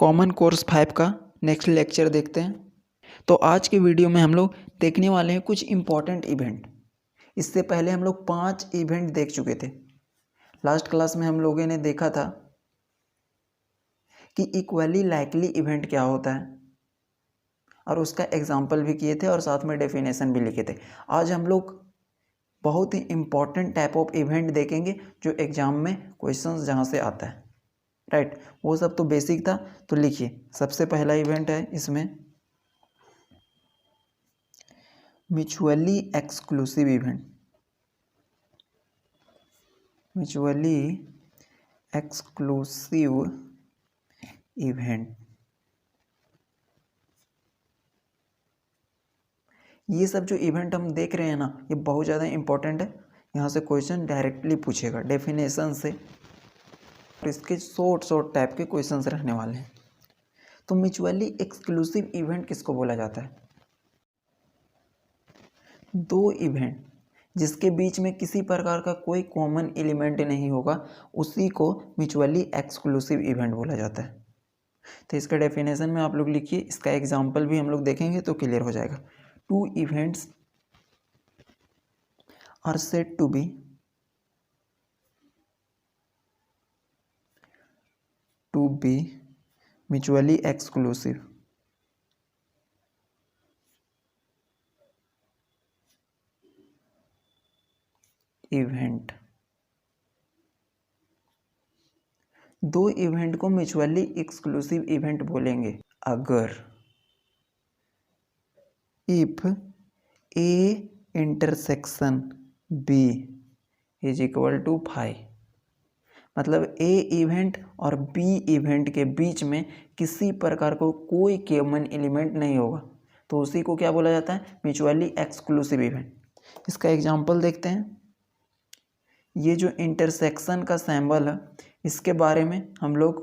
Common course 5 का next lecture देखते हैं। तो आज के वीडियो में हम लोग देखने वाले हैं कुछ इम्पॉर्टेंट इवेंट। इससे पहले हम लोग 5 इवेंट देख चुके थे। लास्ट क्लास में हम लोगों ने देखा था कि इक्वली लाइकली इवेंट क्या होता है और उसका एग्जाम्पल भी किए थे और साथ में डेफिनेशन भी लिखे थे। आज हम लोग बहुत ही इम्पॉर्टेंट टाइप ऑफ इवेंट देखेंगे जो एग्जाम में क्वेश्चंस जहाँ से आता है, राइट। वो सब तो बेसिक था। तो लिखिए, सबसे पहला इवेंट है इसमें mutually exclusive event. Mutually exclusive event, ये सब जो इवेंट हम देख रहे हैं ना, ये बहुत ज़्यादा इंपॉर्टेंट है। यहाँ से क्वेश्चन डायरेक्टली पूछेगा डेफिनेशन से, और इसके शॉर्ट टाइप के क्वेश्चंस रहने वाले हैं। तो म्यूचुअली एक्सक्लूसिव इवेंट किसको बोला जाता है? दो इवेंट जिसके बीच में किसी प्रकार का कोई कॉमन एलिमेंट नहीं होगा, उसी को म्यूचुअली एक्सक्लूसिव इवेंट बोला जाता है। तो इसका डेफिनेशन में आप लोग लिखिए, इसका एग्जाम्पल भी हम लोग देखेंगे तो क्लियर हो जाएगा। Two events are said to be mutually exclusive. Event, दो इवेंट को म्यूचुअली एक्सक्लूसिव इवेंट बोलेंगे अगर if A intersection B is equal to 5। मतलब ए इवेंट और बी इवेंट के बीच में किसी प्रकार को कोई कॉमन एलिमेंट नहीं होगा, तो उसी को क्या बोला जाता है? Mutually exclusive event. इसका एग्जांपल देखते हैं। ये जो इंटरसेक्शन का सिंबल है, इसके बारे में हम लोग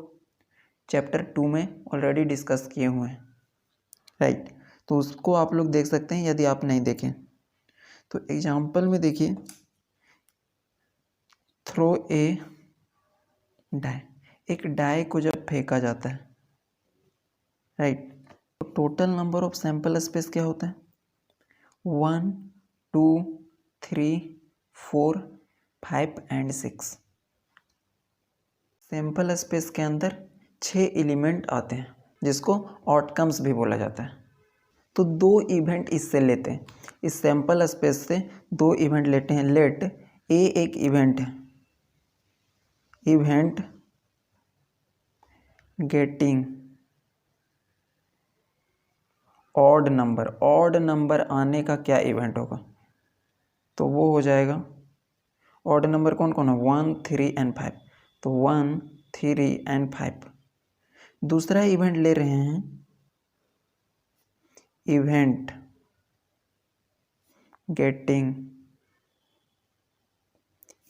चैप्टर 2 में ऑलरेडी डिस्कस किए हुए हैं, राइट। तो उसको आप लोग देख सकते हैं यदि आप नहीं देखें तो। एग्जांपल में देखिए, थ्रो ए डाई, एक डाई को जब फेंका जाता है, राइट, तो total number of sample space क्या होता है? 1 2 3 4 5 एंड 6। सैंपल स्पेस के अंदर 6 एलिमेंट आते हैं जिसको आउटकम्स भी बोला जाता है। तो दो इवेंट इससे लेते हैं, इस सैंपल स्पेस से दो इवेंट लेते हैं। लेट ए एक इवेंट है, event getting odd number. Odd number आने का क्या इवेंट होगा? तो वो हो जाएगा, ऑड नंबर कौन कौन है? 1 3 एंड 5। तो 1 3 एंड 5। दूसरा इवेंट ले रहे हैं, event getting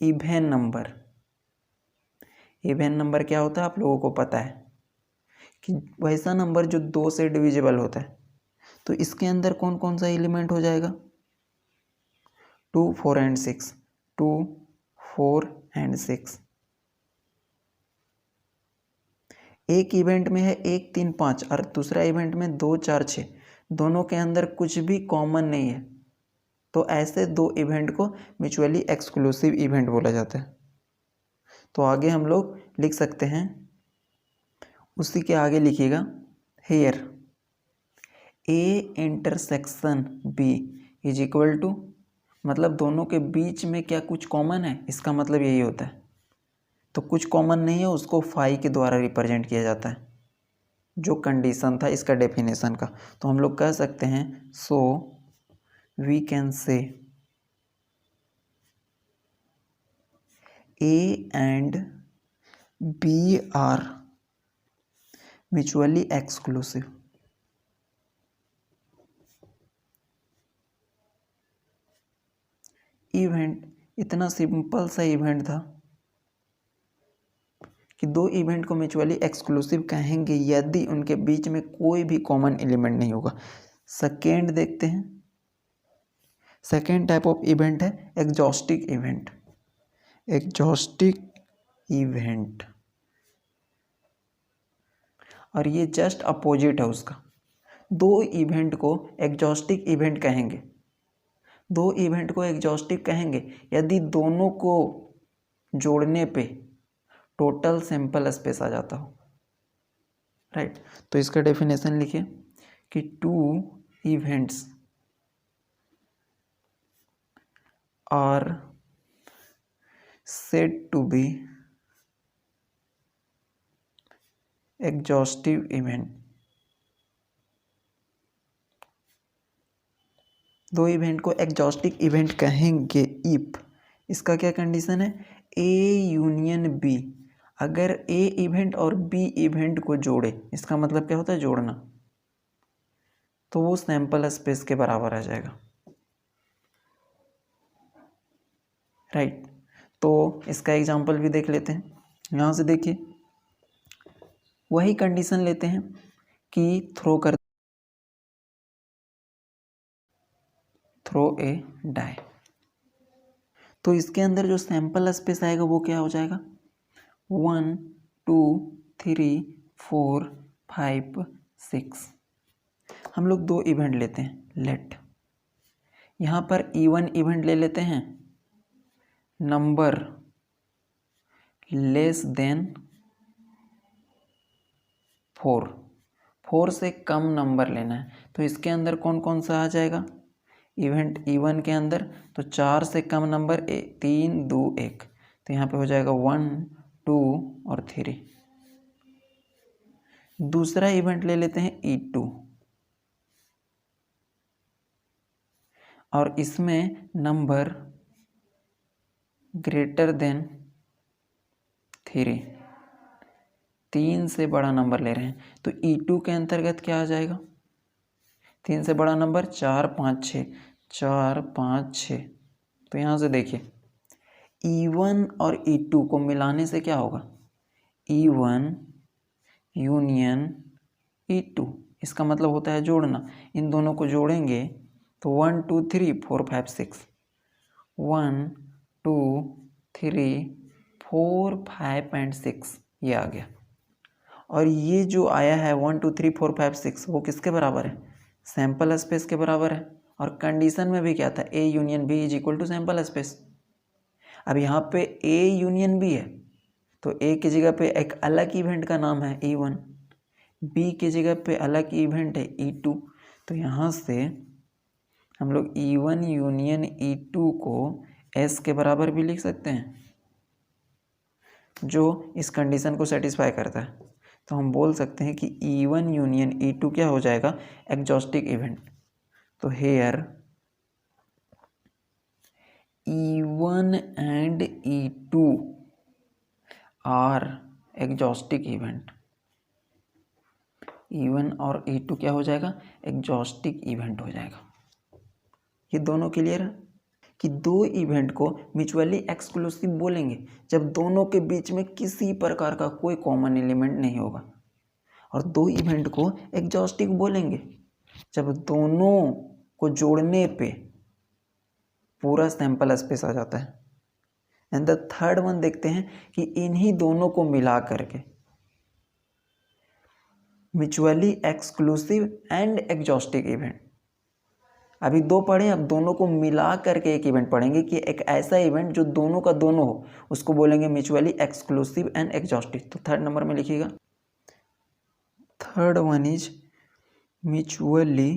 even number. Even number क्या होता है आप लोगों को पता है कि वैसा नंबर जो 2 से डिविजिबल होता है। तो इसके अंदर कौन कौन सा एलिमेंट हो जाएगा? 2 4 एंड 6। 2 4 एंड 6। एक इवेंट में है 1 3 5 और दूसरा इवेंट में 2 4 6। दोनों के अंदर कुछ भी कॉमन नहीं है, तो ऐसे दो इवेंट को म्यूचुअली एक्सक्लूसिव इवेंट बोला जाता है। तो आगे हम लोग लिख सकते हैं, उसी के आगे लिखिएगा, here A intersection B is equal to, मतलब दोनों के बीच में क्या कुछ कॉमन है? इसका मतलब यही होता है। तो कुछ कॉमन नहीं है, उसको फाई के द्वारा रिप्रेजेंट किया जाता है, जो कंडीशन था इसका डेफिनेशन का। तो हम लोग कह सकते हैं, so we can say A and B are mutually exclusive। Event इतना सिंपल सा इवेंट था कि दो इवेंट को म्यूचुअली एक्सक्लूसिव कहेंगे यदि उनके बीच में कोई भी कॉमन एलिमेंट नहीं होगा। सेकेंड देखते हैं, सेकेंड टाइप ऑफ इवेंट है एग्जॉस्टिक इवेंट। एग्जॉस्टिक इवेंट, और ये जस्ट अपोजिट है उसका। दो इवेंट को एग्जॉस्टिक इवेंट कहेंगे, दो इवेंट को एग्जॉस्टिक कहेंगे यदि दोनों को जोड़ने पे टोटल सैंपल स्पेस आ जाता हो, राइट। तो इसका डेफिनेशन लिखिए कि two events are said to be exhaustive event। दो इवेंट को एग्जॉस्टिक इवेंट कहेंगे इफ, इसका क्या कंडीशन है, ए यूनियन बी। अगर ए इवेंट और बी इवेंट को जोड़े, इसका मतलब क्या होता है, जोड़ना, तो वो सैंपल स्पेस के बराबर आ जाएगा, राइट। तो इसका एग्जांपल भी देख लेते हैं। यहाँ से देखिए, वही कंडीशन लेते हैं कि थ्रो ए डाई। तो इसके अंदर जो सैंपल स्पेस आएगा वो क्या हो जाएगा, 1 2 3 4 5 6। हम लोग दो इवेंट लेते हैं, लेट यहाँ पर E1 इवेंट ले लेते हैं, नंबर लेस देन 4 से कम नंबर लेना है। तो इसके अंदर कौन कौन सा आ जाएगा, इवेंट E1 के अंदर, तो 4 से कम नंबर 3 2 1, तो यहाँ पे हो जाएगा 1 2 और 3। दूसरा इवेंट ले लेते हैं E2 और इसमें नंबर ग्रेटर देन 3 से बड़ा नंबर ले रहे हैं। तो E2 के अंतर्गत क्या आ जाएगा, 3 से बड़ा नंबर 4 5 6, 4 5 6। तो यहाँ से देखिए E1 और E2 को मिलाने से क्या होगा, E1 यूनियन E2, इसका मतलब होता है जोड़ना। इन दोनों को जोड़ेंगे तो 1 2 3 4 5 6, 1 2 3 4 5 एंड 6 ये आ गया। और ये जो आया है 1 2 3 4 5 6 वो किसके बराबर है, सैंपल स्पेस के बराबर है। और कंडीशन में भी क्या था, A union B is equal to sample space. अब यहाँ पे ए यूनियन बी है, तो ए की जगह पे एक अलग इवेंट का नाम है E1, बी की जगह पे अलग इवेंट है E2। तो यहाँ से हम लोग E1 यूनियन E2 को S के बराबर भी लिख सकते हैं, जो इस कंडीशन को सेटिस्फाई करता है। तो हम बोल सकते हैं कि E1 यूनियन E2 क्या हो जाएगा, एग्जॉस्टिक इवेंट। तो here E1 and E2 are exhaustive event. E1 और E2 क्या हो जाएगा, एग्जॉस्टिक इवेंट हो जाएगा। ये दोनों क्लियर है कि दो इवेंट को म्यूचुअली एक्सक्लूसिव बोलेंगे जब दोनों के बीच में किसी प्रकार का कोई कॉमन एलिमेंट नहीं होगा, और दो इवेंट को एग्जॉस्टिक बोलेंगे जब दोनों को जोड़ने पे पूरा सैंपल स्पेस आ जाता है। एंड द थर्ड वन देखते हैं कि इन्हीं दोनों को मिला करके mutually exclusive and exhaustive event. अभी दो पढ़े, अब दोनों को मिला करके एक इवेंट पढ़ेंगे कि एक ऐसा इवेंट जो दोनों का दोनों हो, उसको बोलेंगे म्यूचुअली एक्सक्लूसिव एंड एग्जॉस्टिव। तो थर्ड नंबर में लिखिएगा, third one is mutually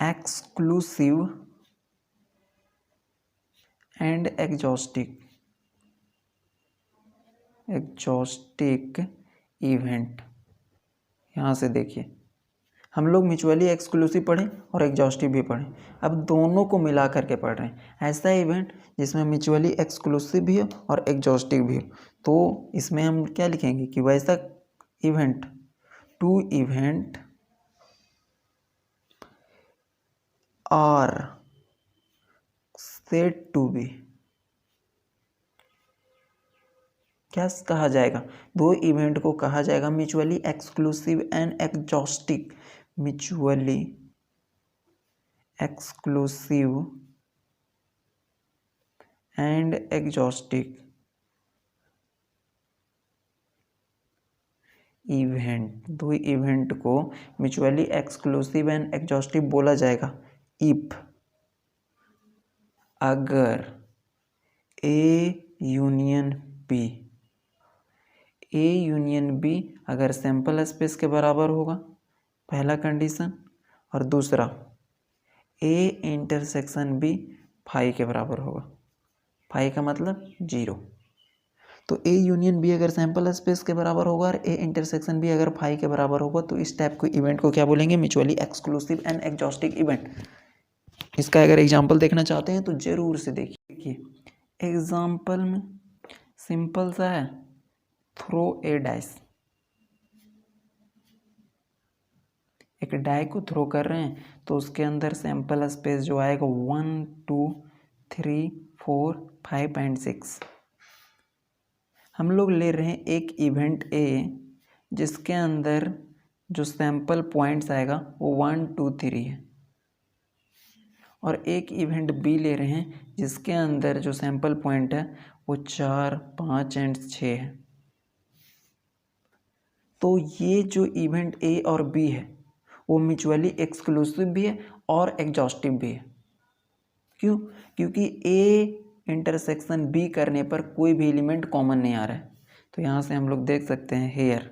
exclusive and exhaustive event. यहाँ से देखिए हम लोग म्यूचुअली एक्सक्लूसिव पढ़ें और एग्जॉस्टिव भी पढ़ें, अब दोनों को मिला करके पढ़ रहे हैं। ऐसा इवेंट जिसमें म्यूचुअली एक्सक्लूसिव भी हो और एग्जॉस्टिव भी हो, तो इसमें हम क्या लिखेंगे कि वैसा event, two event are said to be, क्या कहा जाएगा, दो इवेंट को कहा जाएगा mutually exclusive and exhaustive. Mutually exclusive and exhaustive event, दो इवेंट को म्यूचुअली एक्सक्लूसिव एंड एग्जॉस्टिव बोला जाएगा इफ अगर ए यूनियन बी अगर सैंपल स्पेस के बराबर होगा, पहला कंडीशन, और दूसरा ए इंटरसेक्शन बी फाई के बराबर होगा। फाई का मतलब 0। तो ए यूनियन बी अगर सैंपल स्पेस के बराबर होगा और ए इंटरसेक्शन बी अगर फाई के बराबर होगा, तो इस टाइप के इवेंट को क्या बोलेंगे? Mutually exclusive and exhaustive event. इसका अगर एग्जाम्पल देखना चाहते हैं तो जरूर से देखिए। एग्जाम्पल में सिंपल सा है, थ्रो ए डाइस। एक डाई को थ्रो कर रहे हैं तो उसके अंदर सैंपल स्पेस जो आएगा 1 2 3 4 5 एंड 6। हम लोग ले रहे हैं एक इवेंट ए जिसके अंदर जो सैंपल पॉइंट्स आएगा वो 1 2 3 है, और एक इवेंट बी ले रहे हैं जिसके अंदर जो सैंपल पॉइंट है वो 4 5 एंड 6 है। तो ये जो इवेंट ए और बी है वो म्यूचुअली एक्सक्लूसिव भी है और एग्जॉस्टिव भी है। क्यों? क्योंकि ए इंटरसेक्शन बी करने पर कोई भी एलिमेंट कॉमन नहीं आ रहा है। तो यहाँ से हम लोग देख सकते हैं हेयर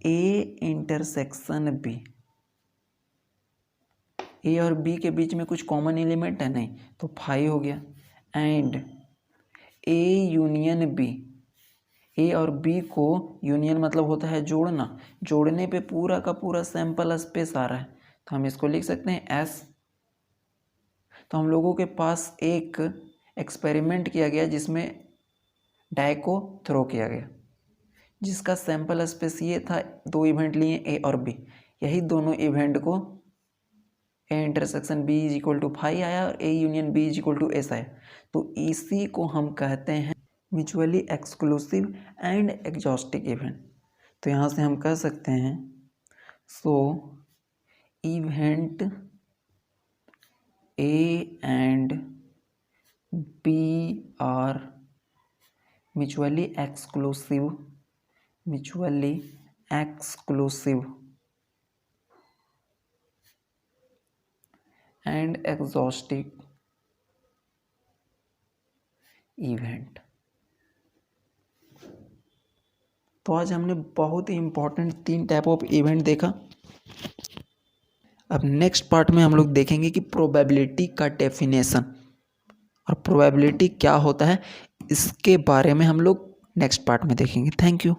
ए इंटरसेक्शन बी, ए और बी के बीच में कुछ कॉमन एलिमेंट है नहीं, तो 5 हो गया। एंड ए यूनियन बी, ए और बी को यूनियन मतलब होता है जोड़ना, जोड़ने पे पूरा का पूरा सैंपल स्पेस आ रहा है, तो हम इसको लिख सकते हैं एस। तो हम लोगों के पास एक एक्सपेरिमेंट किया गया जिसमें डाई को थ्रो किया गया, जिसका सैंपल स्पेस ये था, दो इवेंट लिए ए और बी, यही दोनों इवेंट को A intersection B is equal to 5 आया और A union B is equal to S आया। तो इसी को हम कहते हैं mutually exclusive and exhaustive event. तो यहाँ से हम कह सकते हैं so event A and B are mutually exclusive and exhaustive event. तो आज हमने बहुत ही इम्पोर्टेंट 3 टाइप ऑफ इवेंट देखा। अब नेक्स्ट पार्ट में हम लोग देखेंगे कि प्रोबेबिलिटी का डेफिनेशन और प्रोबेबिलिटी क्या होता है, इसके बारे में हम लोग नेक्स्ट पार्ट में देखेंगे। Thank you.